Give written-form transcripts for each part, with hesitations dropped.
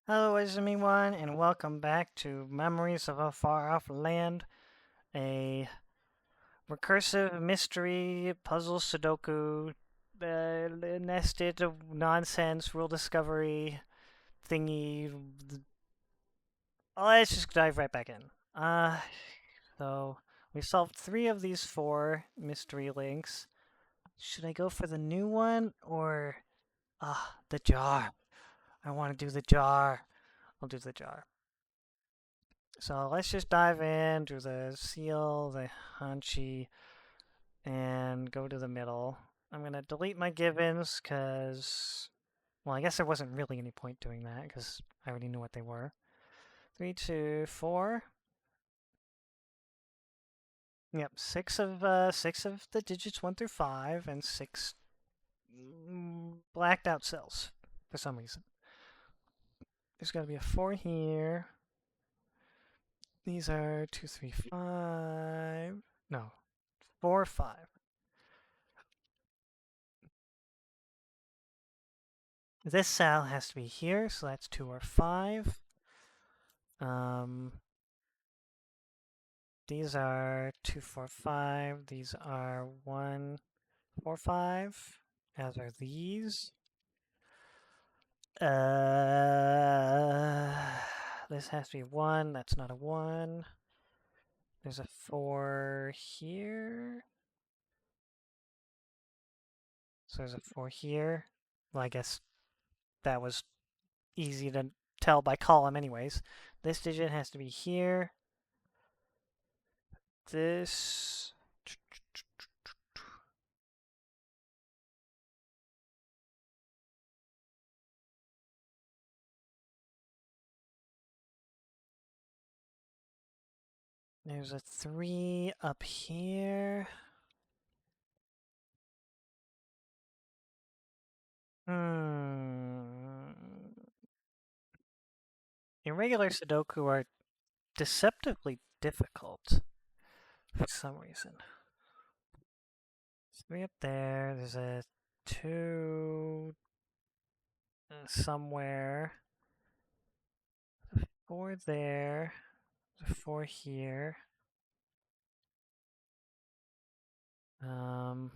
Hello, everyone, and welcome back to Memories of a Far Off Land, a recursive mystery puzzle Sudoku nested nonsense rule discovery thingy. Let's just dive right back in. So we solved 3 of these 4 mystery links. Should I go for the new one or the jar? I want to do the jar. I'll do the jar. So let's just dive in, do the seal, the Hanchi, and go to the middle. I'm going to delete my givens because, well, I guess there wasn't really any point doing that because I already knew what they were. 3, 2, 4. Yep, six of the digits 1 through 5, and 6 blacked out cells for some reason. There's got to be a 4 here. These are 2, 3, 5. No, 4, 5. This cell has to be here, so that's 2 or 5. Um, these are 2, 4, 5. These are 1, 4, 5. As are these. This has to be 1. That's not a 1. There's a 4 here. So there's a 4 here. Well, I guess that was easy to tell by column anyways. This digit has to be here. This... There's a 3 up here. Hmm. Irregular Sudoku are deceptively difficult for some reason. 3 up there. There's a 2 somewhere. 4 there. There's a 4 here. Um.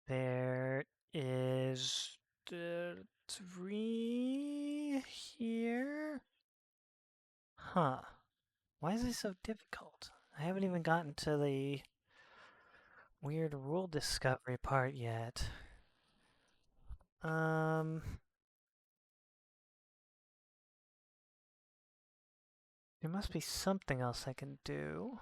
There is 3 here. Huh. Why is this so difficult? I haven't even gotten to the weird rule discovery part yet. Um, there must be something else I can do.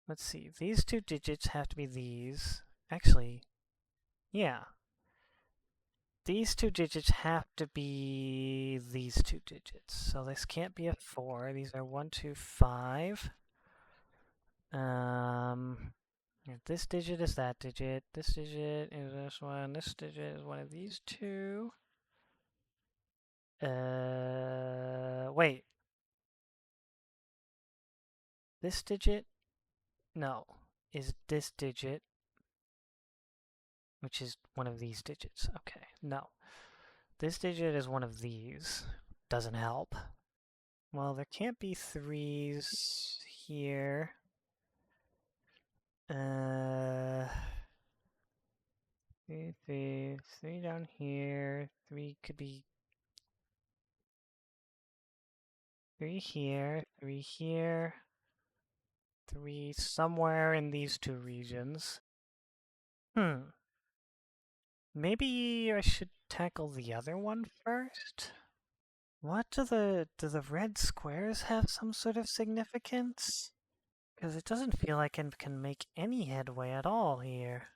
Let's see. These 2 digits have to be these. Actually, yeah. These 2 digits have to be these 2 digits. So this can't be a 4. These are 1, 2, 5. This digit is that digit. This digit is this one. This digit is one of these 2. Wait. This digit? No. Is this digit, which is one of these digits. Okay, no. This digit is one of these. Doesn't help. Well, there can't be 3s here. Uh, 3 down here. 3 could be 3 here, 3 here. 3 somewhere in these 2 regions. Maybe I should tackle the other one first? What do the red squares have some sort of significance? Because it doesn't feel like it can make any headway at all here.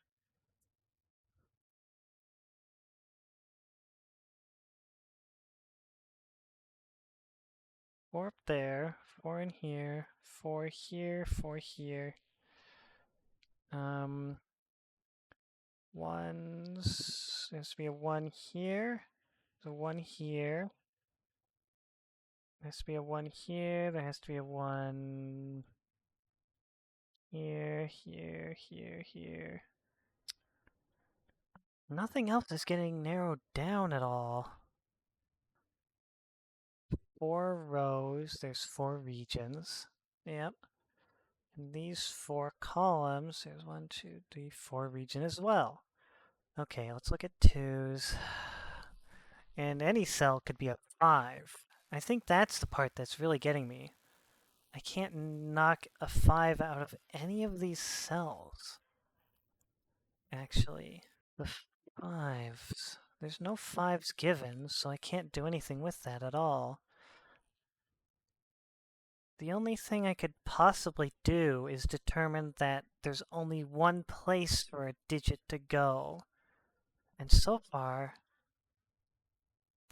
4 up there, 4 in here, 4 here, 4 here. Ones, there has to be a 1 here, there's a 1 here. There has to be a 1 here, there has to be a 1 here, here, here, here. Nothing else is getting narrowed down at all. 4 rows, there's 4 regions. Yep. And these 4 columns, there's 1, 2, 3, 4 region as well. Okay, let's look at 2s. And any cell could be a 5. I think that's the part that's really getting me. I can't knock a 5 out of any of these cells. Actually, the 5s. There's no 5s given, so I can't do anything with that at all. The only thing I could possibly do is determine that there's only one place for a digit to go. And so far,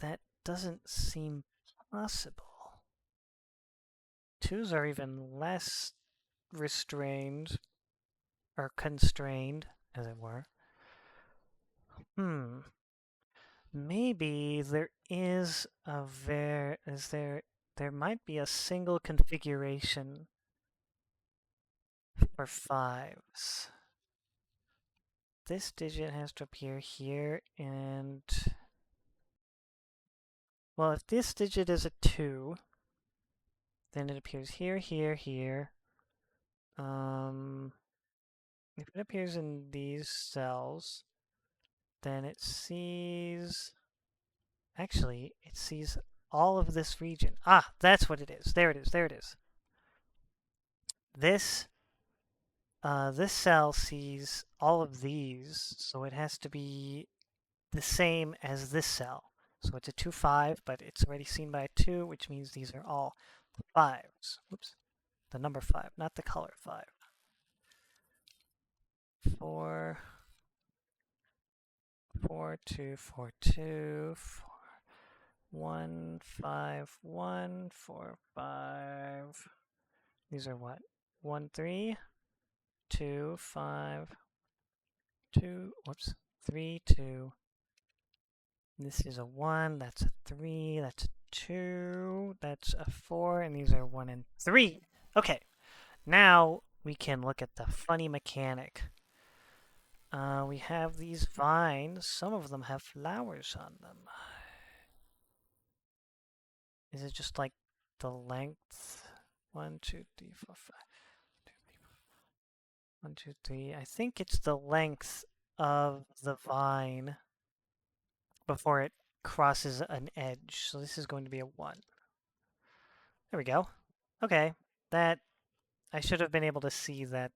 that doesn't seem possible. 2s are even less restrained, or constrained, as it were. Maybe there is a there might be a single configuration for 5s. This digit has to appear here, and well, if this digit is a 2, then it appears here, here, here. If it appears in these cells, then it sees... Actually, it sees all of this region. Ah, that's what it is. There it is. There it is. This cell sees all of these, so it has to be the same as this cell. So it's a 2, 5, but it's already seen by a 2, which means these are all 5s. Oops. The number 5, not the color 5. 4, 4, 2, 4, 2, 4, 1, 5, 1, 4, 5. These are what? 1, 3, 2, 5, 2, whoops, 3, 2. This is a 1, that's a 3, that's a 2, that's a 4, and these are 1 and 3. Okay, now we can look at the funny mechanic. We have these vines. Some of them have flowers on them. Is it just like the length? 1, 2, 3, 4, 5. 1, 2, 3. I think it's the length of the vine before it crosses an edge. So this is going to be a 1. There we go. Okay, that I should have been able to see that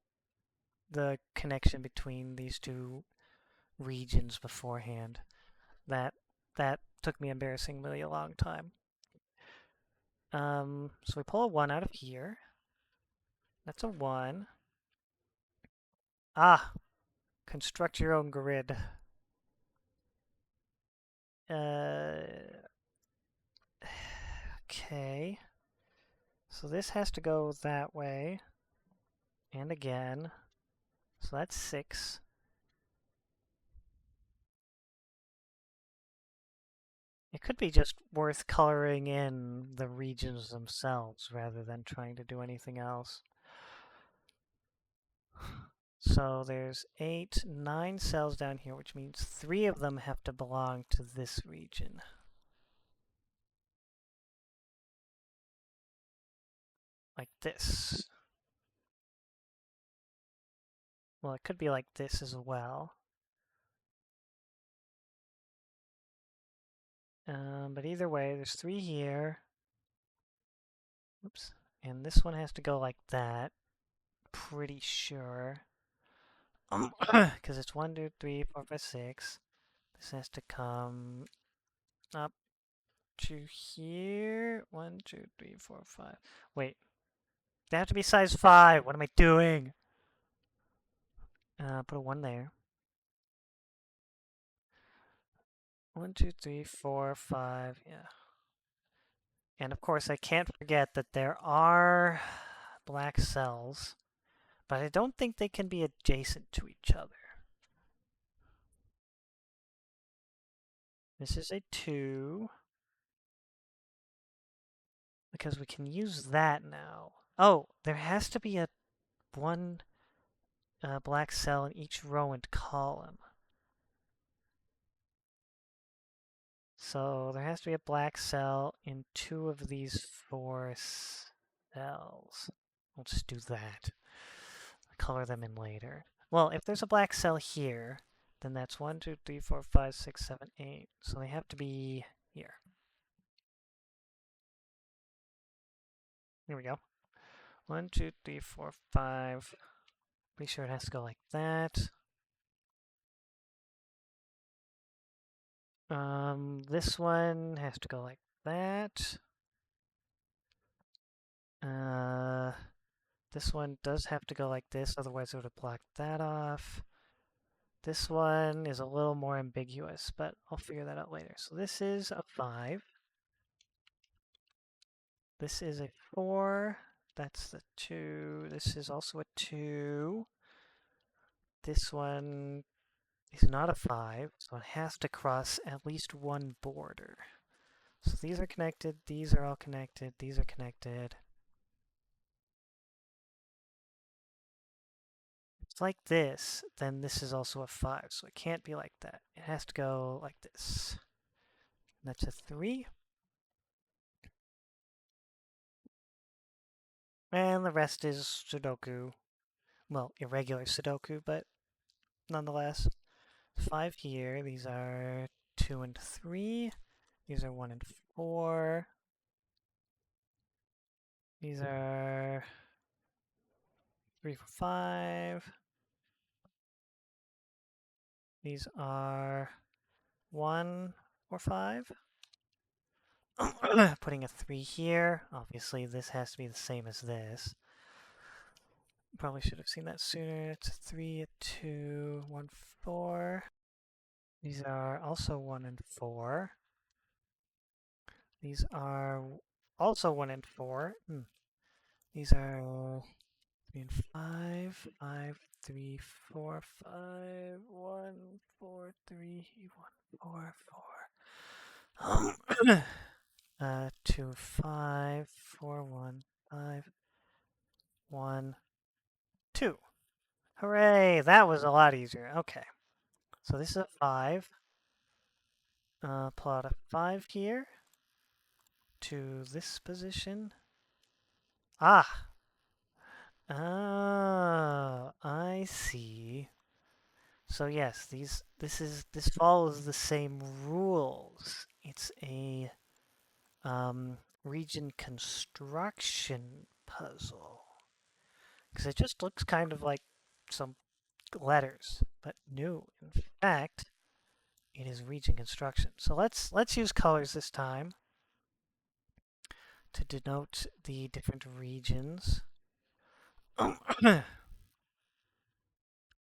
the connection between these two regions beforehand. That took me embarrassingly a long time. So we pull a 1 out of here. That's a 1. Ah, construct your own grid. Okay. So this has to go that way. And again. So that's 6. It could be just worth coloring in the regions themselves rather than trying to do anything else. So there's 8, 9 cells down here, which means 3 of them have to belong to this region. Like this. Well, it could be like this as well. But either way, there's 3 here. Oops. And this one has to go like that. Pretty sure. Because it's 1, 2, 3, 4, 5, 6. This has to come up to here. 1, 2, 3, 4, 5. Wait. They have to be size 5. What am I doing? Put a 1 there. 1, 2, 3, 4, 5. Yeah. And of course, I can't forget that there are black cells, but I don't think they can be adjacent to each other. This is a 2. Because we can use that now. Oh, there has to be a 1 black cell in each row and column. So there has to be a black cell in 2 of these 4 cells. We'll just do that. Color them in later. Well, if there's a black cell here, then that's 1, 2, 3, 4, 5, 6, 7, 8. So they have to be here. Here we go. 1, 2, 3, 4, 5. Pretty sure it has to go like that. This one has to go like that. This one does have to go like this, otherwise it would have blocked that off. This one is a little more ambiguous, but I'll figure that out later. So this is a 5. This is a 4. That's the 2. This is also a 2. This one is not a 5, so it has to cross at least one border. So these are connected, these are all connected, these are connected. If it's like this, then this is also a 5, so it can't be like that. It has to go like this. And that's a 3. And the rest is Sudoku. Well, irregular Sudoku, but nonetheless. 5 here. These are 2 and 3. These are 1 and 4. These are 3, 4, 5. These are 1 or 5. Putting a 3 here. Obviously, this has to be the same as this. Probably should have seen that sooner. It's a 3, a 2, 1, 4. These are also 1 and 4. These are also 1 and 4. These are 3 and 5. 5, 3, 4, 5. 1, 4, 3, 1, 4, 4. 2, 5, 4, 1, 5, 1, 2. Hooray! That was a lot easier. Okay. So this is a 5. Plot a 5 here to this position. Ah! Oh, I see. So yes, this follows the same rules. It's a region construction puzzle. Because it just looks kind of like some letters, but no, in fact, it is region construction. So let's use colors this time to denote the different regions.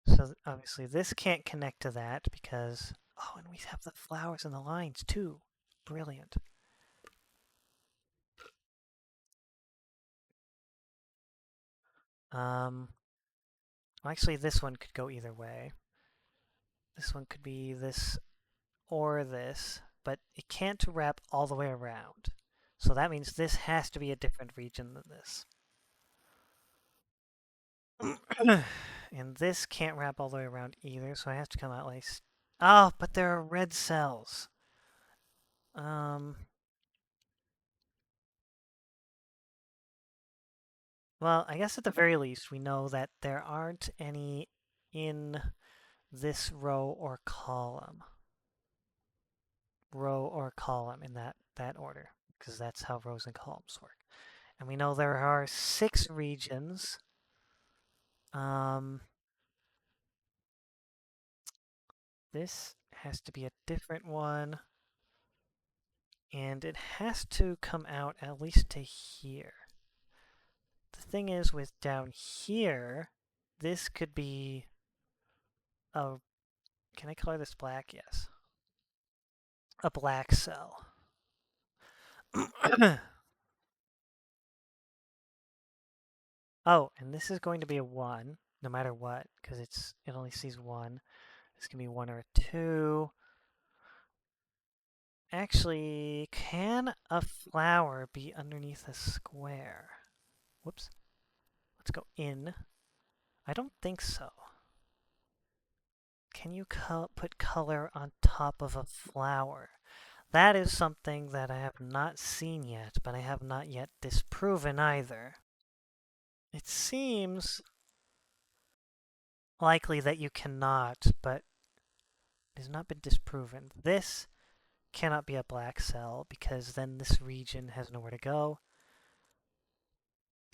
So obviously this can't connect to that because, oh, and we have the flowers and the lines too. Brilliant. Actually this one could go either way. This one could be this or this, but it can't wrap all the way around. So that means this has to be a different region than this. And this can't wrap all the way around either, so I have to come out like... Oh, but there are red cells. Well, I guess at the very least we know that there aren't any in this row or column. Row or column in that order, because that's how rows and columns work. And we know there are 6 regions. This has to be a different one. And it has to come out at least to here. The thing is with down here, this could be a... Can I color this black? Yes. A black cell. Oh, and this is going to be a 1, no matter what, because it only sees 1. This can be 1 or a 2. Actually, can a flower be underneath a square? Whoops. Let's go in. I don't think so. can you put color on top of a flower? That is something that I have not seen yet, but I have not yet disproven either. It seems likely that you cannot, but it has not been disproven. This cannot be a black cell because then this region has nowhere to go.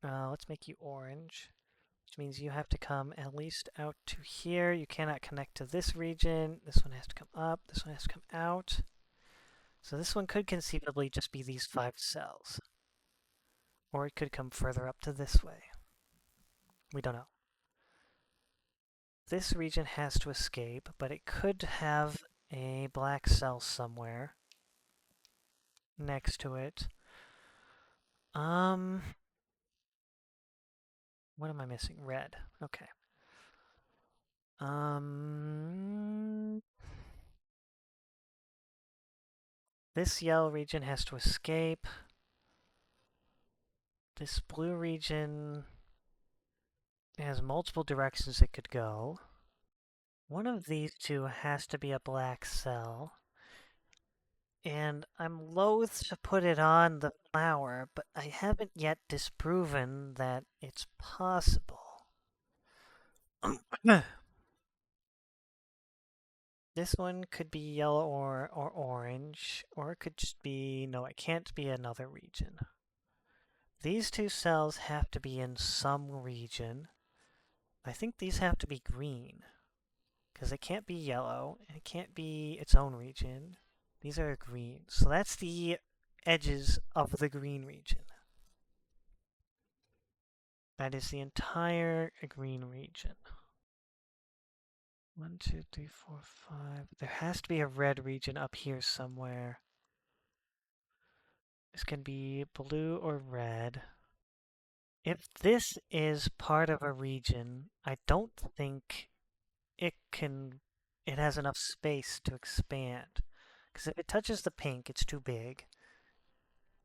Let's make you orange, which means you have to come at least out to here. You cannot connect to this region. This one has to come up. This one has to come out. So this one could conceivably just be these 5 cells. Or it could come further up to this way. We don't know. This region has to escape, but it could have a black cell somewhere next to it. What am I missing? Red. Okay. This yellow region has to escape. This blue region has multiple directions it could go. One of these two has to be a black cell. And I'm loath to put it on the flower, but I haven't yet disproven that it's possible. This one could be yellow or orange, or it could just be... No, it can't be another region. These two cells have to be in some region. I think these have to be green, because it can't be yellow, and it can't be its own region. These are green, so that's the edges of the green region. That is the entire green region. 1, 2, 3, 4, 5. There has to be a red region up here somewhere. This can be blue or red. If this is part of a region, I don't think it has enough space to expand. Because if it touches the pink, it's too big.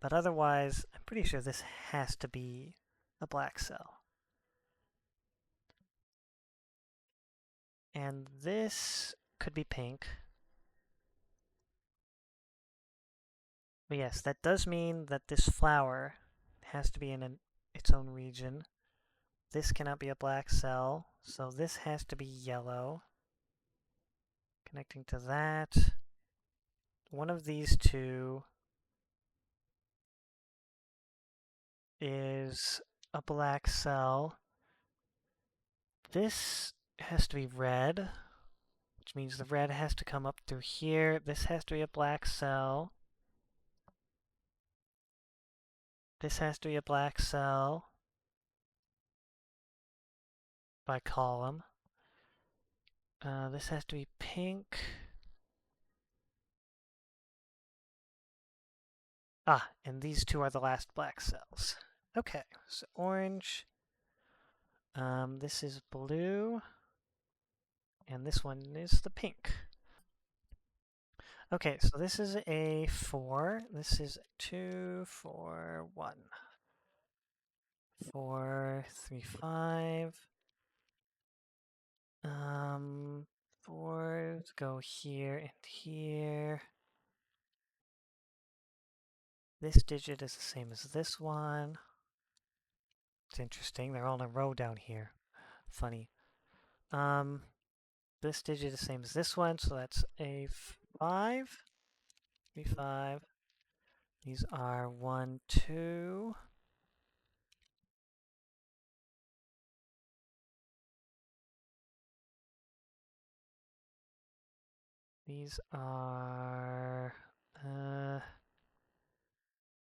But otherwise, I'm pretty sure this has to be a black cell. And this could be pink. But yes, that does mean that this flower has to be in its own region. This cannot be a black cell, so this has to be yellow. Connecting to that. One of these two is a black cell. This has to be red, which means the red has to come up through here. This has to be a black cell. This has to be a black cell by column. This has to be pink. Ah, and these two are the last black cells. Okay, so orange. This is blue. And this one is the pink. Okay, so this is a 4. This is 2, 4, 1. 4, 3, 5. 4s go here and here. This digit is the same as this one. It's interesting. They're all in a row down here. Funny. This digit is the same as this one, so that's a 5. 3, 5. These are 1, 2. These are...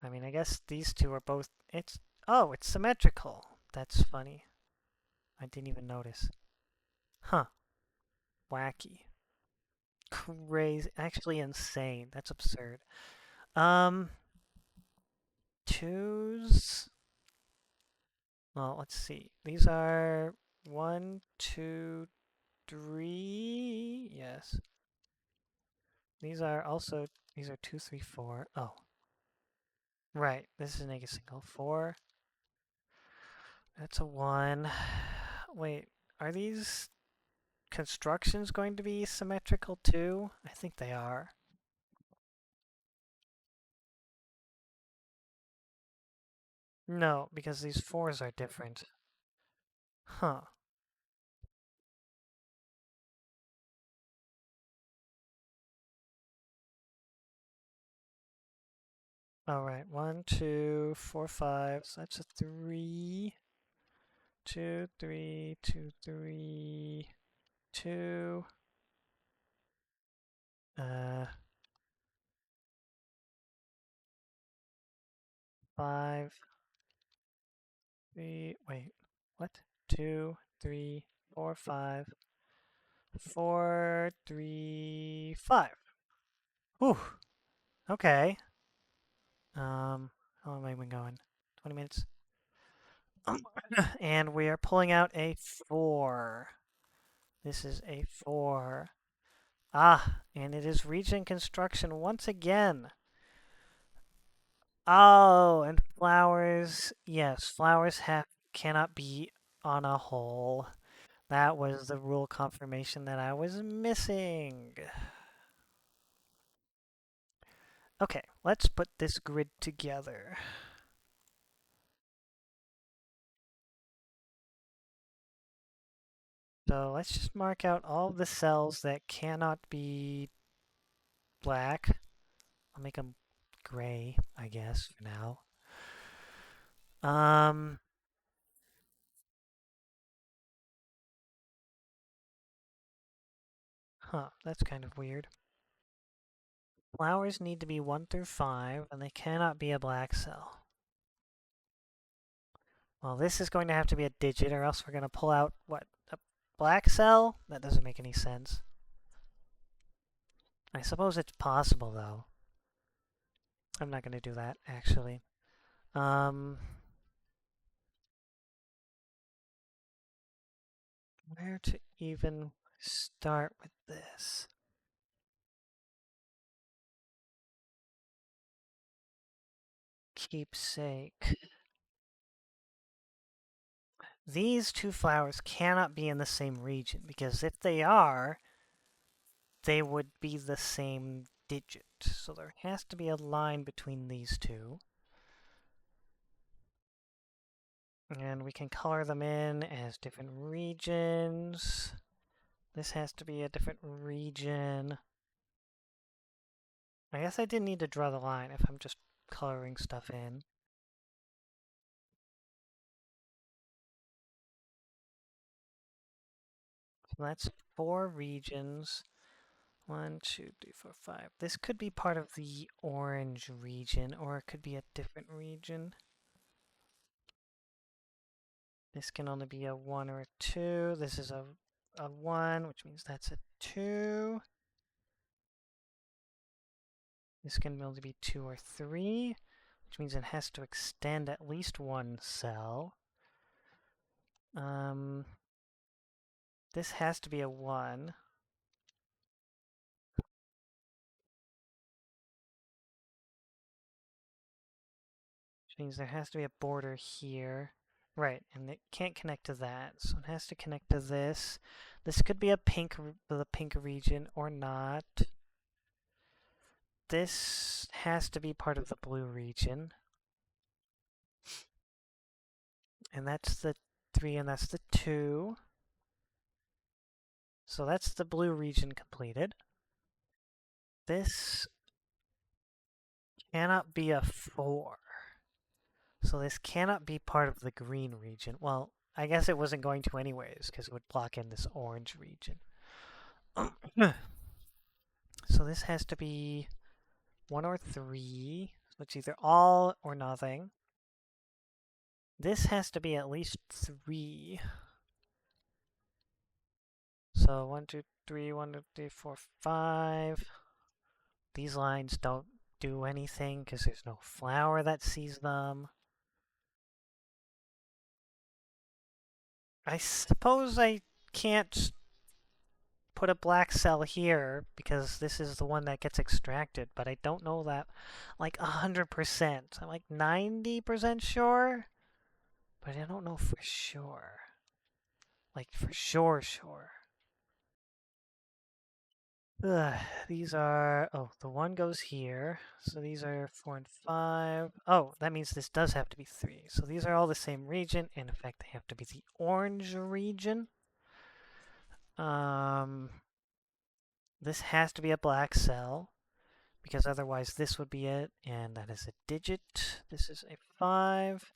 I mean, I guess these two are both... Oh, it's symmetrical. That's funny. I didn't even notice. Huh. Wacky. Crazy. Actually insane. That's absurd. Twos... Well, let's see. These are 1, 2, 3... Yes. These are 2, 3, 4. Oh. Right. This is a negative single. 4. That's a 1. Wait, are these constructions going to be symmetrical too? I think they are. No, because these 4s are different. Huh. Alright, 1, 2, 4, 5. So that's a 3. 2, 3, 2, 3, 2. 5, 3. Wait, what? 2, 3, 4, 5. 4, 3, 5. Whew. Okay. How long have I been going? 20 minutes. And we are pulling out a 4. This is a 4. Ah, and it is region construction once again. Oh, and flowers. Yes, flowers cannot be on a hole. That was the rule confirmation that I was missing. Okay, let's put this grid together. So let's just mark out all the cells that cannot be black. I'll make them gray, I guess, for now. That's kind of weird. Flowers need to be 1 through 5, and they cannot be a black cell. Well, this is going to have to be a digit, or else we're going to pull out, what, a black cell? That doesn't make any sense. I suppose it's possible, though. I'm not going to do that, actually. Where to even start with this? Keepsake. These two flowers cannot be in the same region, because if they are, they would be the same digit. So there has to be a line between these two. And we can color them in as different regions. This has to be a different region. I guess I didn't need to draw the line if I'm just coloring stuff in. So that's 4 regions. 1, 2, 3, 4, 5. This could be part of the orange region, or it could be a different region. This can only be a 1 or a 2. This is a 1, which means that's a 2. This can only be 2 or 3, which means it has to extend at least 1 cell. This has to be a 1. Which means there has to be a border here. Right, and it can't connect to that, so it has to connect to this. This could be the pink region or not. This has to be part of the blue region. And that's the 3 and that's the 2. So that's the blue region completed. This cannot be a 4. So this cannot be part of the green region. Well, I guess it wasn't going to anyways, because it would block in this orange region. So this has to be 1 or 3. So it's either all or nothing. This has to be at least 3. So 1, 2, 3, 1, 2, 3, 4, 5. These lines don't do anything because there's no flower that sees them. I suppose I can't put a black cell here because this is the one that gets extracted, but I don't know that like 100%. I'm like 90% sure, but I don't know for sure. Like for sure. Ugh, these are... Oh, the one goes here. So these are 4 and 5. Oh, that means this does have to be 3. So these are all the same region, and in fact, they have to be the orange region. This has to be a black cell, because otherwise this would be it, and that is a digit. This is a 5.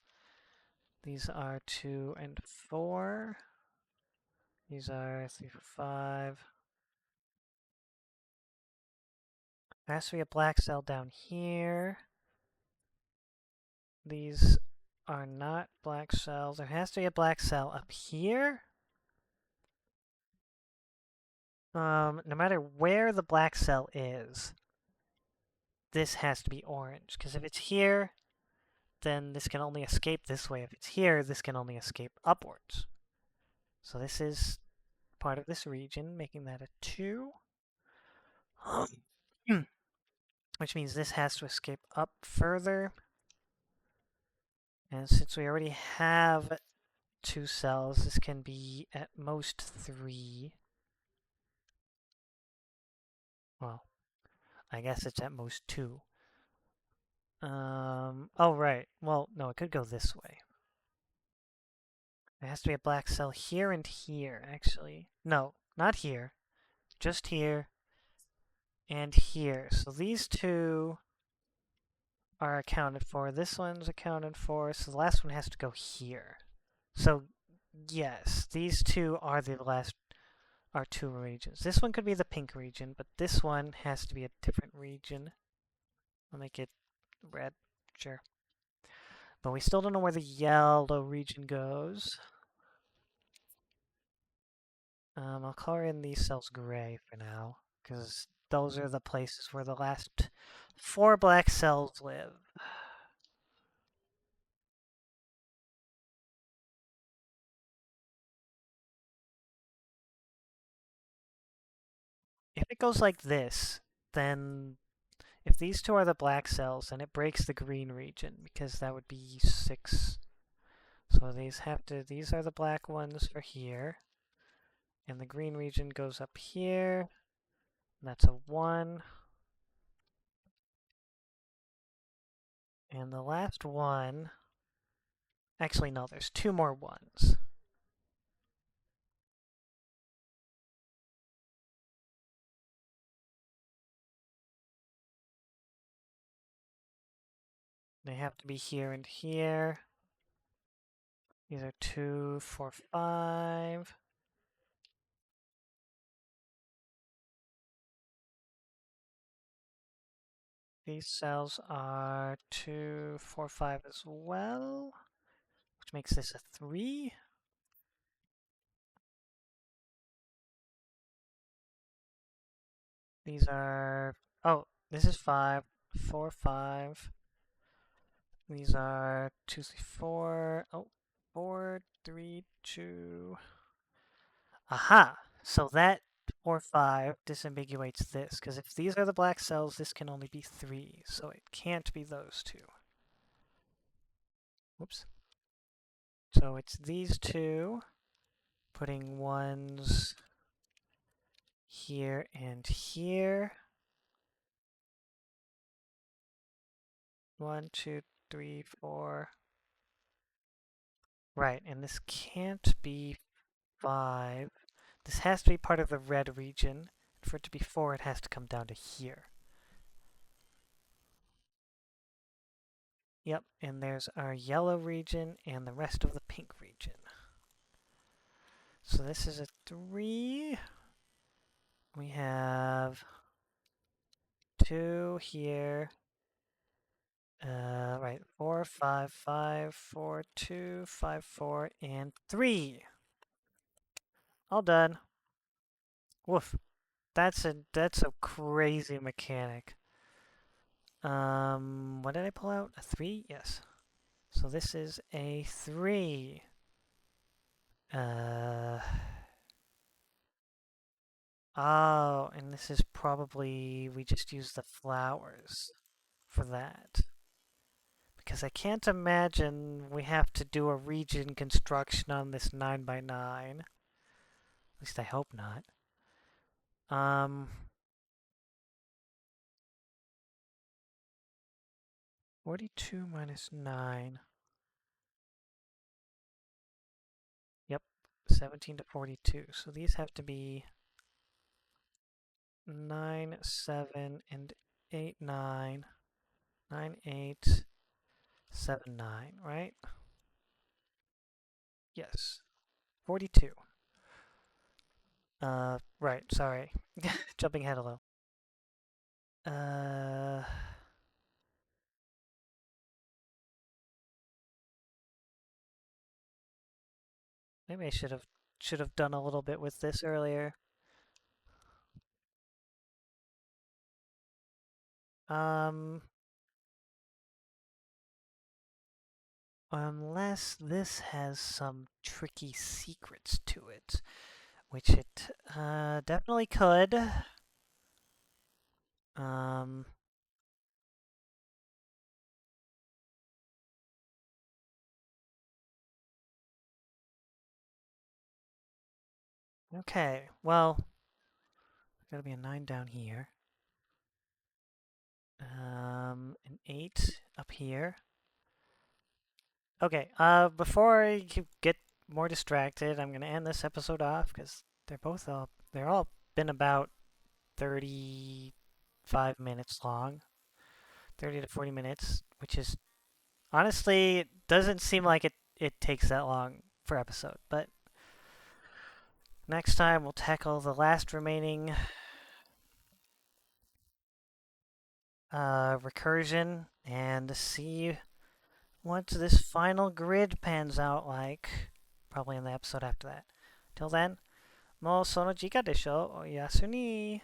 These are 2 and 4. These are 3, 4, 5. There has to be a black cell down here. These are not black cells. There has to be a black cell up here. No matter where the black cell is, this has to be orange. Because if it's here, then this can only escape this way. If it's here, this can only escape upwards. So this is part of this region, making that a 2. Which means this has to escape up further. And since we already have 2 cells, this can be at most 3. Well, I guess it's at most 2. Oh, right. Well, no, it could go this way. There has to be a black cell here and here, actually. No, not here. Just here and here. So these 2 are accounted for. This one's accounted for, so the last one has to go here. So, yes, these 2 are the last... are 2 regions. This one could be the pink region, but this one has to be a different region. I'll make it red, sure. But we still don't know where the yellow region goes. I'll color in these cells gray for now, because those are the places where the last 4 black cells live. If it goes like this, then if these 2 are the black cells, then it breaks the green region, because that would be 6. So these are the black ones for here. And the green region goes up here. And that's a 1. And the last one... Actually, no, there's 2 more 1s. They have to be here and here. These are 2, 4, 5. These cells are 2, 4, 5 as well, which makes this a 3. These are... Oh, this is 5, 4, 5. These are 2, 3, 4. Oh, 4, 3, 2. Aha! So that 4, 5 disambiguates this, because if these are the black cells, this can only be 3, so it can't be those 2. Whoops. So it's these 2, putting 1s here and here. 1, 2, 3, 4. Right, and this can't be 5. This has to be part of the red region. For it to be 4, it has to come down to here. Yep, and there's our yellow region and the rest of the pink region. So this is a 3. We have 2 here. Right, 4, 5, 5, 4, 2, 5, 4, and 3. All done. Woof. That's a crazy mechanic. What did I pull out? A 3? Yes. So this is a 3. Oh, and this is probably, we just use the flowers for that. Because I can't imagine we have to do a region construction on this 9x9. At least I hope not. 42 minus 9. Yep, 17 to 42. So these have to be 9, 7, and 8, 9. 9, 8, 7, 9, right? Yes. 42. Right, sorry. Jumping ahead a little. Uh, Maybe I should have done a little bit with this earlier. Um, Unless this has some tricky secrets to it, which it definitely could. Um, okay, well, gotta be a 9 down here. An 8 up here. Okay, before I get more distracted, I'm gonna end this episode off because they're all been about 35 minutes long, 30 to 40 minutes, which is honestly, it doesn't seem like it takes that long for episode. But next time we'll tackle the last remaining recursion and see what this final grid pans out like. Probably in the episode after that. Till then, もうその時間でしょおやすみ